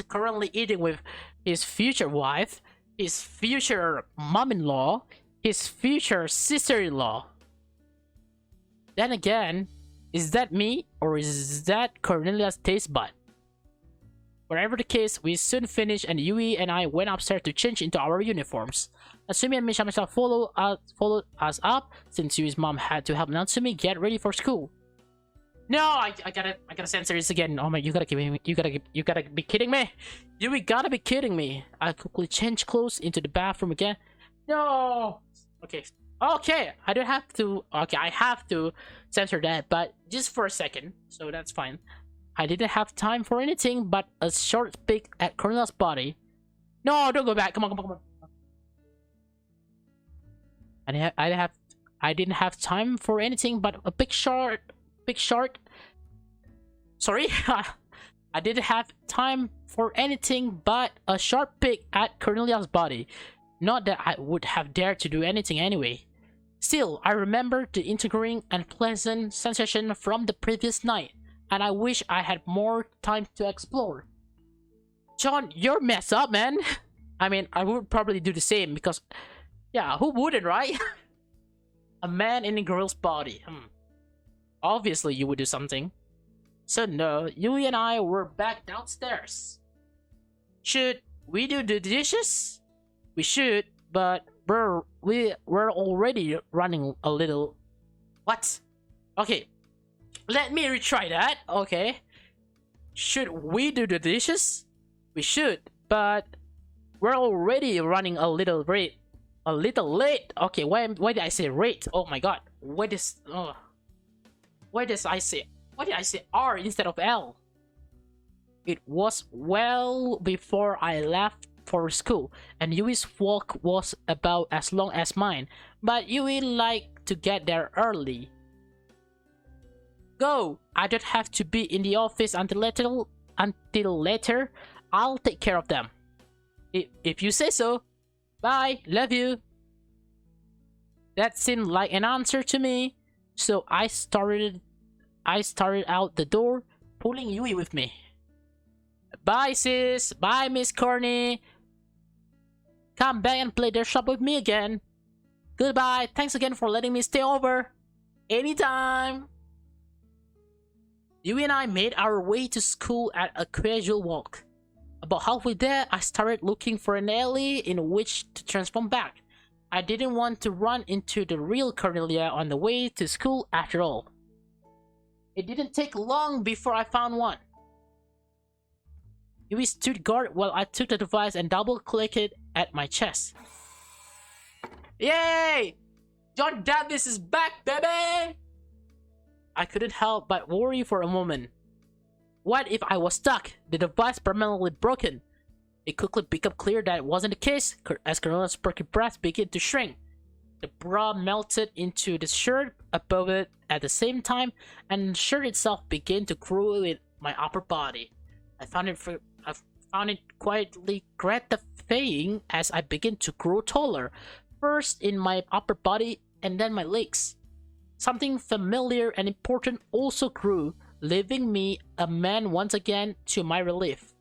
currently eating with his future wife, his future mom-in-law, his future sister-in-law. Then again, Is that me, or is that Cornelia's taste bud? Whatever the case, we soon finished and Yui and I went upstairs to change into our uniforms. Natsumi and Mishamisha followed us up since Yui's mom had to help Natsumi get ready for school. No, I gotta censor this again. Oh my, you gotta be kidding me. Yui gotta be kidding me. I quickly changed clothes into the bathroom again. No. Okay. Okay, I don't have to. Okay, I have to censor that, but just for a second, so that's fine. I didn't have time for anything but a short peek at Cornelia's body. No, don't go back. Come on, come on, come on. I didn't have time for anything but a Sorry, I didn't have time for anything but a short peek at Cornelia's body. Not that I would have dared to do anything anyway. Still, I remember the intriguing and pleasant sensation from the previous night, and I wish I had more time to explore. John, you're messed up, man. I mean, I would probably do the same because, yeah, who wouldn't, right? A man in a girl's body. Obviously, you would do something. So no, Yui and I were back downstairs. Should we do the dishes? We should, but we're already running a little. What? Okay, let me retry that. Okay. Should we do the dishes? We should, but we're already running a little late. A little late. Okay, why did I say rate? Oh my god. Why did I say R instead of L? It was well before I left for school, and Yui's walk was about as long as mine, but Yui liked to get there early. Go! I don't have to be in the office until later. I'll take care of them. If you say so. Bye, love you. That seemed like an answer to me, so I started out the door, pulling Yui with me. Bye, sis. Bye, Miss Corny. Come back and play their shop with me again. Goodbye. Thanks again for letting me stay over. Anytime. Yui and I made our way to school at a casual walk. About halfway there, I started looking for an alley in which to transform back. I didn't want to run into the real Cornelia on the way to school after all. It didn't take long before I found one. Yui stood guard while I took the device and double-clicked it at my chest. Yay! John Davis is back, baby! I couldn't help but worry for a moment. What if I was stuck? The device permanently broken? It quickly became clear that it wasn't the case, as Cornelia's perky breast began to shrink. The bra melted into the shirt above it at the same time, and the shirt itself began to grow with my upper body. I found it quietly gratifying as I began to grow taller, first in my upper body and then my legs. Something familiar and important also grew, leaving me a man once again, to my relief.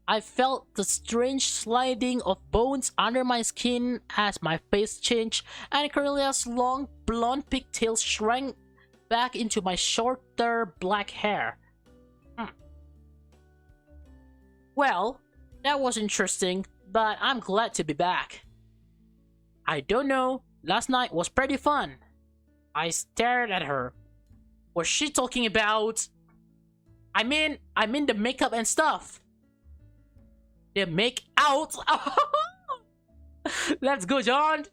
I felt the strange sliding of bones under my skin as my face changed, and Cornelia's long blonde pigtails shrank back into my shorter black hair. Well, that was interesting, but I'm glad to be back. I don't know, last night was pretty fun. I stared at her. Was she talking about... I mean the makeup and stuff. The make out? Let's go, John.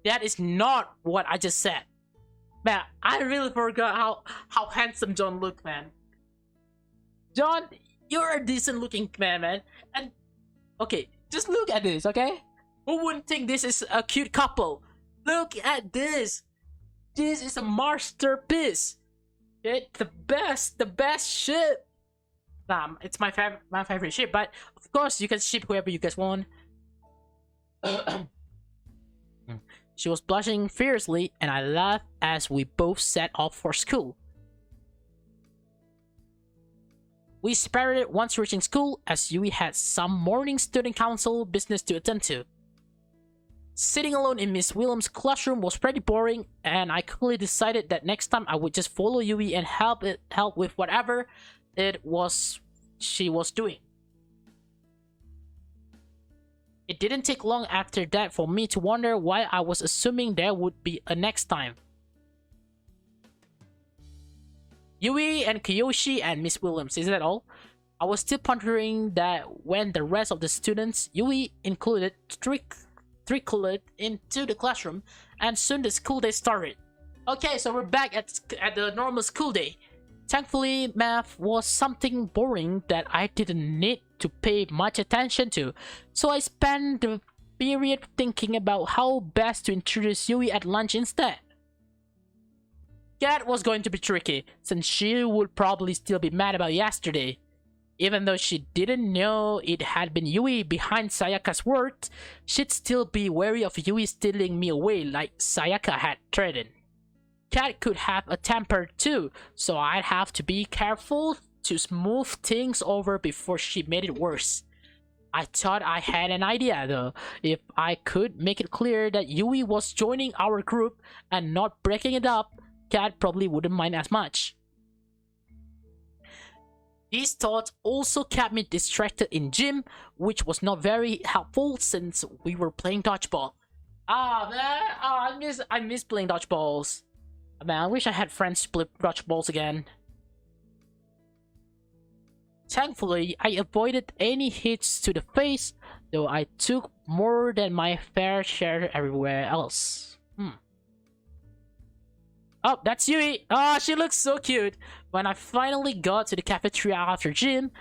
That is not what I just said. Man, I really forgot how handsome John looked, man. John, you're a decent looking man. And okay, just look at this, okay? Who wouldn't think this is a cute couple? Look at this. This is a masterpiece. It's the best ship. It's my favorite ship, but of course you can ship whoever you guys want. She was blushing fiercely, and I laughed as we both set off for school. We separated once reaching school, as Yui had some morning student council business to attend to. Sitting alone in Miss Williams' classroom was pretty boring, and I quickly decided that next time I would just follow Yui and help with whatever it was she was doing. It didn't take long after that for me to wonder why I was assuming there would be a next time. Yui and Kiyoshi and Miss Williams, is that all? I was still pondering that when the rest of the students, Yui included, trickled into the classroom, and soon the school day started. Okay, so we're back at the normal school day. Thankfully, math was something boring that I didn't need to pay much attention to, so I spent the period thinking about how best to introduce Yui at lunch instead. Kat was going to be tricky, since she would probably still be mad about yesterday. Even though she didn't know it had been Yui behind Sayaka's words, she'd still be wary of Yui stealing me away like Sayaka had threatened. Kat could have a temper too, so I'd have to be careful to smooth things over before she made it worse. I thought I had an idea though. If I could make it clear that Yui was joining our group and not breaking it up, Kat probably wouldn't mind as much. These thoughts also kept me distracted in gym, which was not very helpful since we were playing dodgeball. Ah man, I miss playing dodgeballs. Man, I wish I had friends to play dodgeballs again. Thankfully, I avoided any hits to the face, though I took more than my fair share everywhere else. Oh, that's Yui! Oh, she looks so cute! When I finally got to the cafeteria after gym,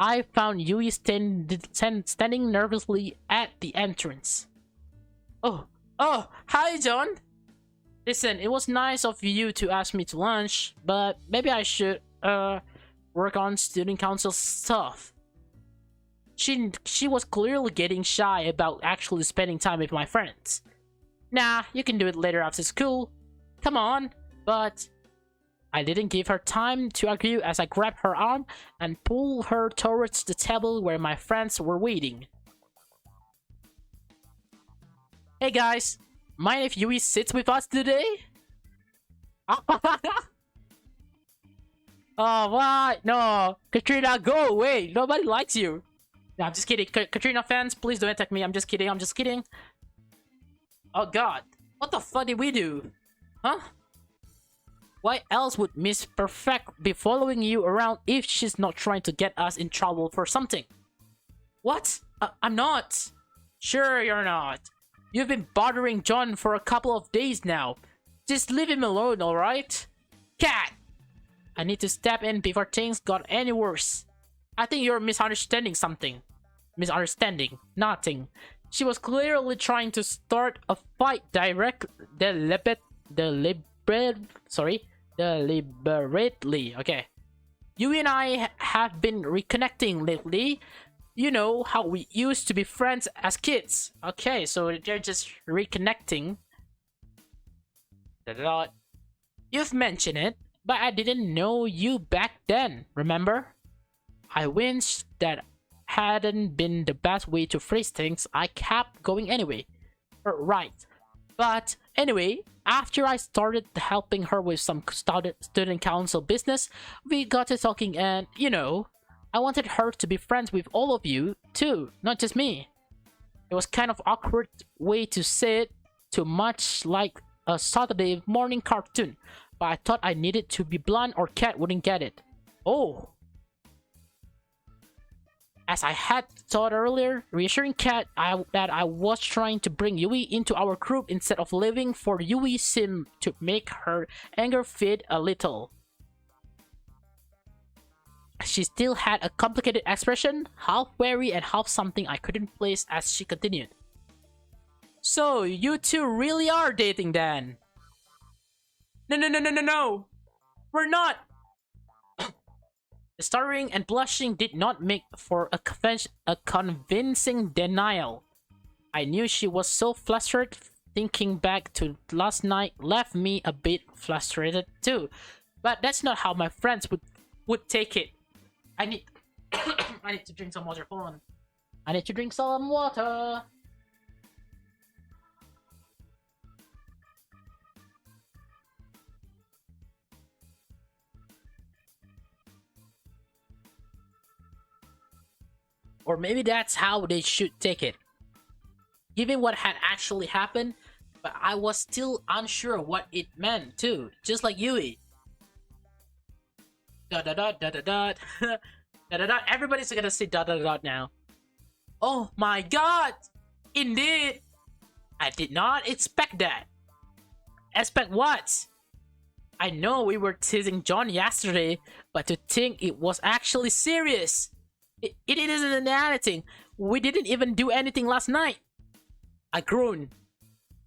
I found Yui standing nervously at the entrance. Oh, hi John! Listen, it was nice of you to ask me to lunch, but maybe I should, work on student council stuff. She was clearly getting shy about actually spending time with my friends. Nah, you can do it later after school. Come on. But I didn't give her time to argue as I grabbed her arm and pulled her towards the table where my friends were waiting. Hey guys, mind if Yui sits with us today? Oh, what? No, Katrina, go away. Nobody likes you. No, I'm just kidding. Katrina fans, please don't attack me. I'm just kidding. Oh god, what the fuck did we do? Huh? Why else would Miss Perfect be following you around if she's not trying to get us in trouble for something? What? I'm not. Sure you're not. You've been bothering John for a couple of days now. Just leave him alone, alright? Cat! I need to step in before things got any worse. I think you're misunderstanding something. Misunderstanding. Nothing. She was clearly trying to start a fight deliberately. Okay. You and I have been reconnecting lately. You know how we used to be friends as kids. Okay, so they're just reconnecting. You've mentioned it, but I didn't know you back then, remember? I winced. That hadn't been the best way to phrase things. I kept going anyway. Right. But anyway, after I started helping her with some student council business, we got to talking and, you know, I wanted her to be friends with all of you, too, not just me. It was kind of awkward way to say it, too much like a Saturday morning cartoon, but I thought I needed to be blunt or Kat wouldn't get it. Oh. As I had thought earlier, reassuring Kat that I was trying to bring Yui into our group instead of leaving for Yui seemed to make her anger fade a little. She still had a complicated expression, half wary and half something I couldn't place as she continued. So, you two really are dating then? No! We're not! The stuttering and blushing did not make for a convincing denial. I knew she was so flustered. Thinking back to last night left me a bit frustrated too. But that's not how my friends would take it. I need to drink some water. Hold on. I need to drink some water. Or maybe that's how they should take it. Given what had actually happened, but I was still unsure what it meant too, just like Yui. Dot dot dot dot dot dot. Dot dot dot. Everybody's gonna say dot dot dot now. Oh my god! Indeed! I did not expect that. Expect what? I know we were teasing John yesterday, but to think it was actually serious. It isn't anything. We didn't even do anything last night. I groaned.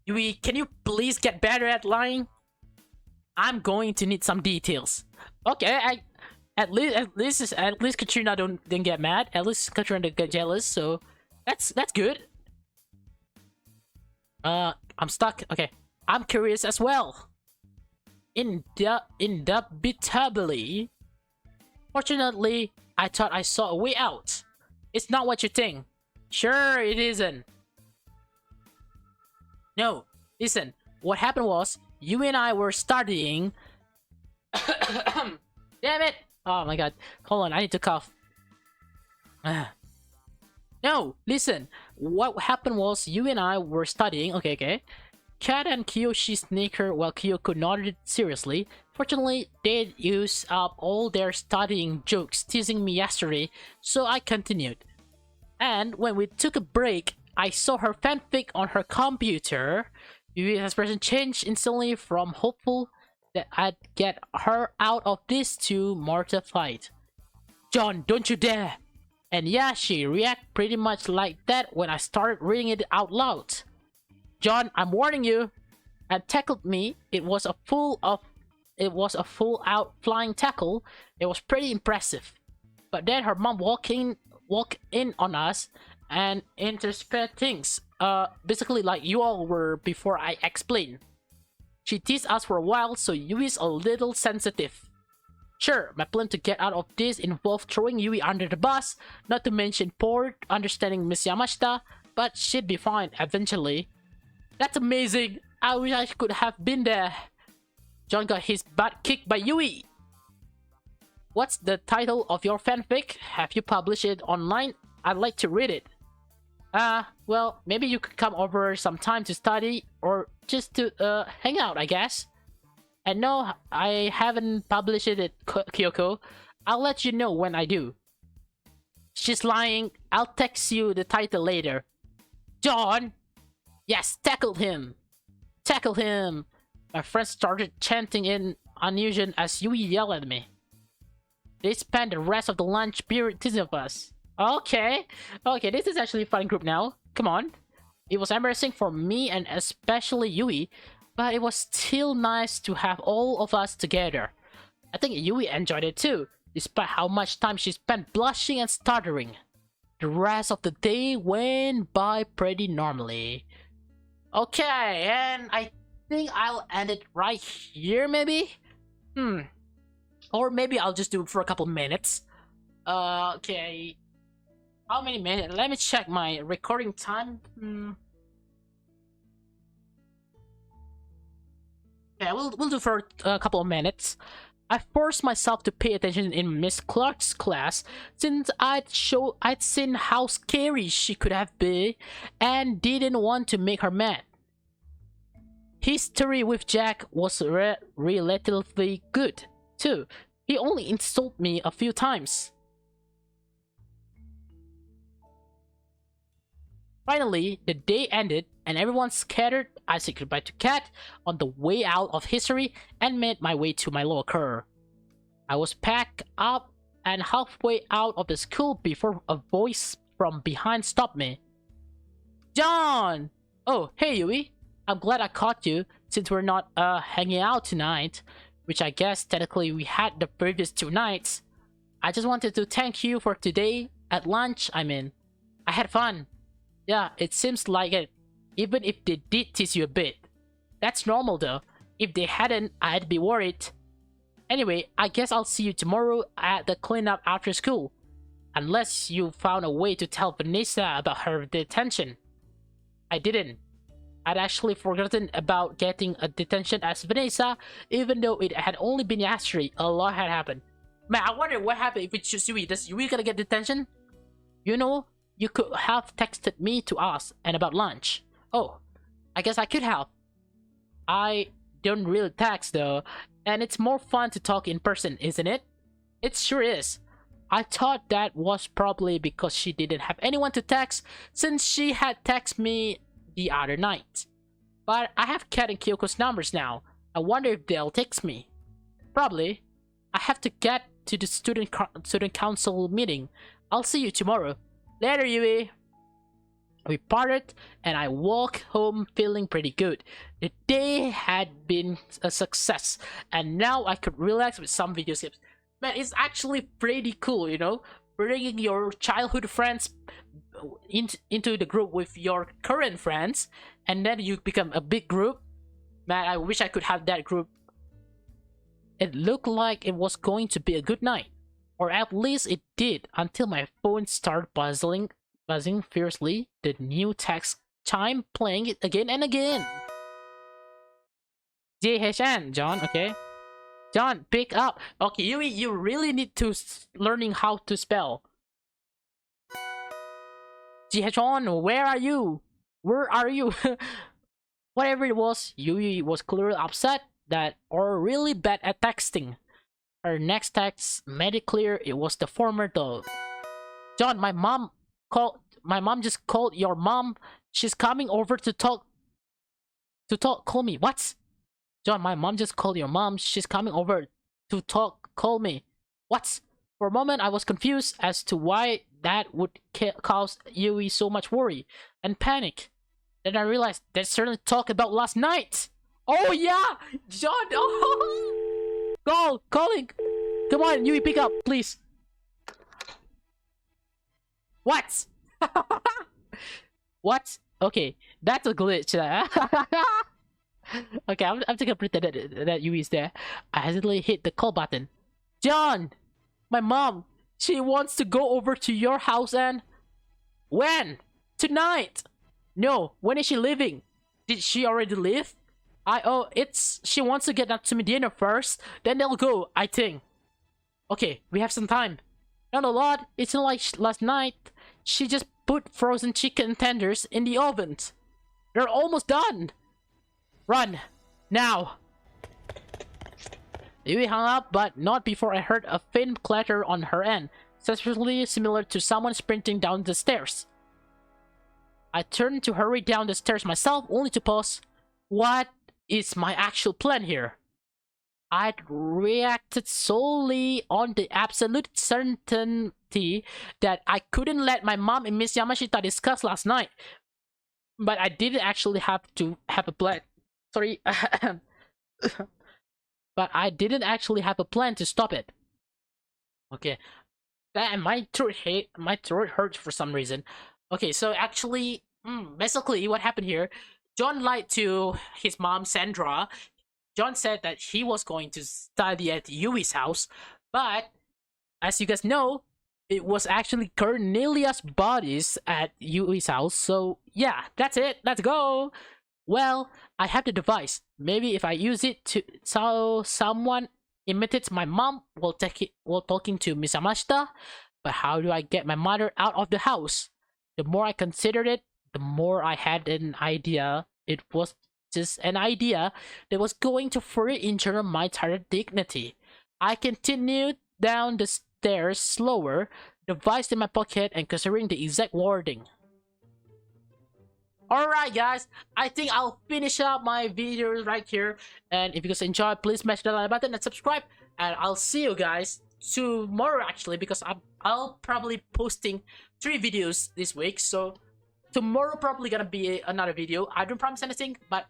Yui, can you please get better at lying? I'm going to need some details. Okay, at least Katrina didn't get mad. At least Katrina didn't get jealous. So that's good. I'm stuck. Okay, I'm curious as well. Indubitably. Fortunately, I thought I saw a way out. It's not what you think. Sure, it isn't. No, listen. What happened was, you and I were studying. Damn it! Oh my god. Hold on, I need to cough. No, listen. What happened was, you and I were studying. Okay. Kat and Kiyoshi sneaked her while Kyoko nodded seriously. Fortunately, they'd used up all their studying jokes teasing me yesterday, so I continued. And when we took a break, I saw her fanfic on her computer. Yui's expression changed instantly from hopeful that I'd get her out of this to mortified. John, don't you dare! And yeah, she reacted pretty much like that when I started reading it out loud. John, I'm warning you, and tackled me. It was a full out flying tackle. It was pretty impressive. But then her mom walked in on us and interpreted things. Basically like you all were before I explained. She teased us for a while, so Yui's a little sensitive. Sure, my plan to get out of this involved throwing Yui under the bus, not to mention poor understanding Miss Yamashita, but she'd be fine eventually. That's amazing! I wish I could have been there. John got his butt kicked by Yui. What's the title of your fanfic? Have you published it online? I'd like to read it. Well, maybe you could come over sometime to study, or just to hang out, I guess. And no, I haven't published it, Kyoko. I'll let you know when I do. She's lying. I'll text you the title later. John! Yes, tackle him! Tackle him! My friends started chanting in unison as Yui yelled at me. They spent the rest of the lunch period teasing of us. Okay, this is actually a fun group now. Come on. It was embarrassing for me and especially Yui, but it was still nice to have all of us together. I think Yui enjoyed it too, despite how much time she spent blushing and stuttering. The rest of the day went by pretty normally. Okay, and I think I'll end it right here, maybe? Or maybe I'll just do it for a couple minutes. Okay. How many minutes? Let me check my recording time. Yeah, we'll do for a couple of minutes. I forced myself to pay attention in Miss Clark's class since I'd seen how scary she could have been and didn't want to make her mad. History with Jack was relatively good too. He only insulted me a few times. Finally, the day ended and everyone scattered. I said goodbye to Kat on the way out of history and made my way to my locker. I was packed up and halfway out of the school before a voice from behind stopped me. John! Oh, hey Yui. I'm glad I caught you since we're not hanging out tonight, which I guess technically we had the previous 2 nights. I just wanted to thank you for today at lunch. I had fun. Yeah, it seems like it, even if they did tease you a bit. That's normal though. If they hadn't, I'd be worried. Anyway, I guess I'll see you tomorrow at the cleanup after school. Unless you found a way to tell Vanessa about her detention. I didn't. I'd actually forgotten about getting a detention as Vanessa, even though it had only been yesterday. A lot had happened. Man, I wonder what happened if it's just Yui. Does Yui gonna get detention? You know, you could have texted me to ask and about lunch. Oh, I guess I could have. I don't really text though, and it's more fun to talk in person, isn't it? It sure is. I thought that was probably because she didn't have anyone to text since she had texted me the other night. But I have Kat and Kyoko's numbers now. I wonder if they'll text me. Probably. I have to get to the student council meeting. I'll see you tomorrow. Later, Yui. We parted, and I walked home feeling pretty good. The day had been a success, and now I could relax with some video clips. Man, it's actually pretty cool, you know? Bringing your childhood friends into the group with your current friends, and then you become a big group. Man, I wish I could have that group. It looked like it was going to be a good night. Or at least it did, until my phone started buzzing fiercely, the new text chime playing it again and again. JHN, John, okay? John, pick up. Okay, Yui, you really need to learning how to spell. JHN, where are you? Where are you? Whatever it was, Yui was clearly upset that or really bad at texting. Her next text made it clear it was the former though. John, my mom just called your mom. She's coming over to talk. Call me. What? John, my mom just called your mom. She's coming over to talk. Call me. What? For a moment, I was confused as to why that would cause Yui so much worry and panic. Then I realized they certainly talked about last night. Oh yeah, John. Oh. Calling. Come on, Yui, pick up, please. What? What? Okay, that's a glitch. Okay, I'm just gonna pretend that Yui is there. I hesitantly hit the call button. John, my mom, she wants to go over to your house and... When? Tonight. No, when is she leaving? Did she already leave? She wants to get up to me dinner first, then they'll go, I think. Okay, we have some time. Not a lot, it's not like last night. She just put frozen chicken tenders in the oven. They're almost done. Run, now. Yui hung up, but not before I heard a faint clatter on her end, suspiciously similar to someone sprinting down the stairs. I turned to hurry down the stairs myself, only to pause. What is my actual plan here? I'd reacted solely on the absolute certainty that I couldn't let my mom and Miss Yamashita discuss last night. But I didn't actually have to have a plan. Sorry. But I didn't actually have a plan to stop it. Okay. My throat hurts for some reason. Okay, so actually, basically what happened here, John lied to his mom, Sandra. John said that he was going to study at Yui's house, but as you guys know, it was actually Cornelia's bodies at Yui's house. So yeah, that's it. Let's go. Well, I have the device. Maybe if I use it to so someone imitates my mom while talking to Miss Amashita. But how do I get my mother out of the house? The more I considered it, the more I had an idea. It was just an idea that was going to further injure my entire dignity. I continued down the stairs slower, device in my pocket and considering the exact wording. Alright guys, I think I'll finish up my videos right here. And if you guys enjoyed, please smash the like button and subscribe. And I'll see you guys tomorrow actually, because I'll probably posting 3 videos this week. So tomorrow probably gonna be another video. I don't promise anything, but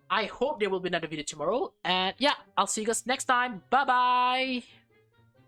I hope there will be another video tomorrow. And yeah, I'll see you guys next time. Bye bye.